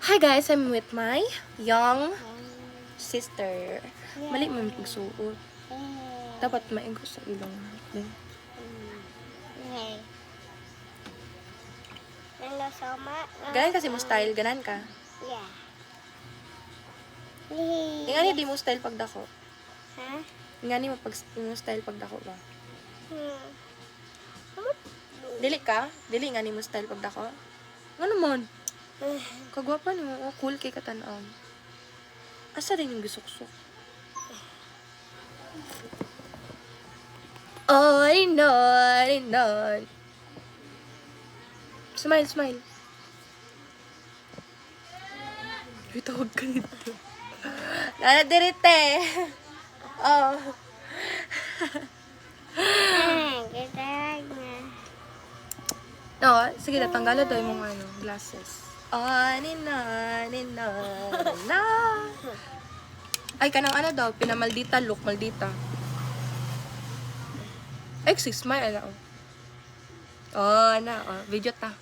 Hi guys, I'm with my young sister. Mali mo yung pagsuot. Dapat maigo sa ilong. Ganan kasi mo style, ganan ka. Yeah. Ingani di mo style pagdako. Ha? Ingani mo pag mo style pagdako ba? Hmm. Dili ka? Dili ingani mo style pagdako? Ano man? Kagwapa ni mo, oh, cool kay katanaw. Asa rin yung gisok-sok? Ay, non. Smile, smile. Uy, tawag ka nito. Nana, dirite. Oh. Kita na. No, sige, tatanggalan daw yung mga glasses. Na. Ay, kanang ano daw, pinamaldita look, maldita. Ay, smile, ano. Oh, na, video ta.